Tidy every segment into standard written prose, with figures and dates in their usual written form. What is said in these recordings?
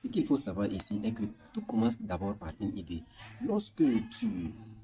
ce qu'il faut savoir ici est que tout commence d'abord par une idée. Lorsque tu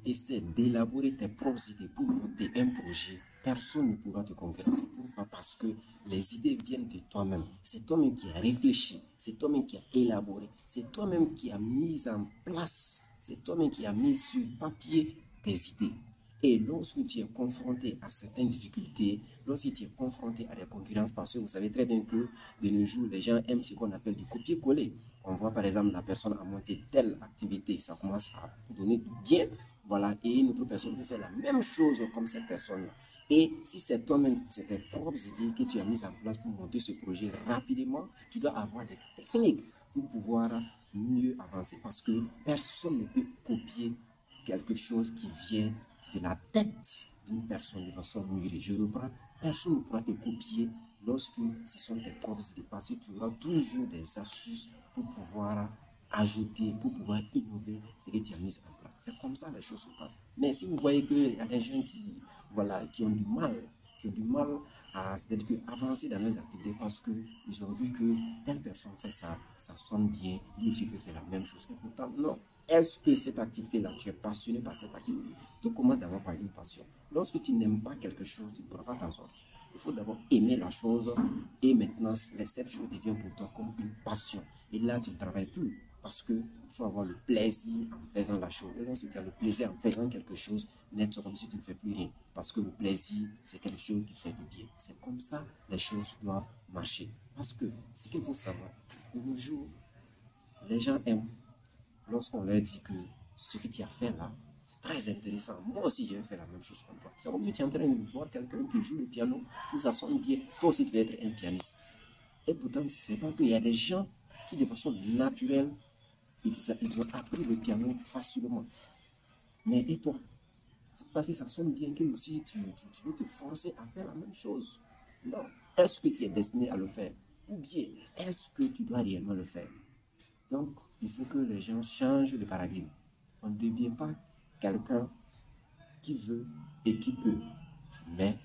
essaies d'élaborer tes propres idées pour monter un projet, personne ne pourra te concurrencer. Pourquoi? Parce que les idées viennent de toi-même. C'est toi-même qui as réfléchi, c'est toi-même qui as élaboré, c'est toi-même qui as mis en place, c'est toi-même qui as mis sur papier tes idées. Et lorsque tu es confronté à certaines difficultés, lorsque tu es confronté à des concurrences, parce que vous savez très bien que de nos jours, les gens aiment ce qu'on appelle du copier-coller. On voit par exemple la personne a monté telle activité, ça commence à donner bien, voilà, et une autre personne veut faire la même chose comme cette personne-là. Et si c'est toi-même, c'est tes propres idées que tu as mises en place pour monter ce projet rapidement, tu dois avoir des techniques pour pouvoir mieux avancer, parce que personne ne peut copier quelque chose qui vient de la tête d'une personne de façon mûrie. Je reprends, personne ne pourra te copier lorsque ce sont tes propres idées, parce que tu auras toujours des astuces pour pouvoir ajouter, pour pouvoir innover ce que tu as mis en place. C'est comme ça que les choses se passent. Mais si vous voyez qu'il y a des gens qui ont du mal à avancer dans leurs activités parce qu'ils ont vu que telle personne fait ça, ça sonne bien, lui aussi peut faire la même chose. Et pourtant, non. Est-ce que cette activité-là, tu es passionné par cette activité? Tout commence d'abord par une passion. Lorsque tu n'aimes pas quelque chose, tu ne pourras pas t'en sortir. Il faut d'abord aimer la chose et maintenant, cette chose devient pour toi comme une passion. Et là, tu ne travailles plus parce qu'il faut avoir le plaisir en faisant la chose. Et lorsque tu as le plaisir en faisant quelque chose, n'est-ce comme si tu ne fais plus rien. Parce que le plaisir, c'est quelque chose qui fait du bien. C'est comme ça que les choses doivent marcher. Parce que ce qu'il faut savoir, de nos jours, les gens aiment lorsqu'on leur dit que ce que tu as fait là, c'est très intéressant. Moi aussi, je vais faire la même chose comme toi. C'est comme si tu es en train de voir quelqu'un qui joue le piano, où ça sonne bien. Toi aussi, tu vas être un pianiste. Et pourtant, tu ne sais pas qu'il y a des gens qui, de façon naturelle, ils ont appris le piano facilement. Mais et toi? C'est parce que ça sonne bien que aussi tu veux te forcer à faire la même chose. Non. Est-ce que tu es destiné à le faire? Ou bien, est-ce que tu dois réellement le faire? Donc, il faut que les gens changent de paradigme. On ne devient pas quelqu'un qui veut et qui peut, mais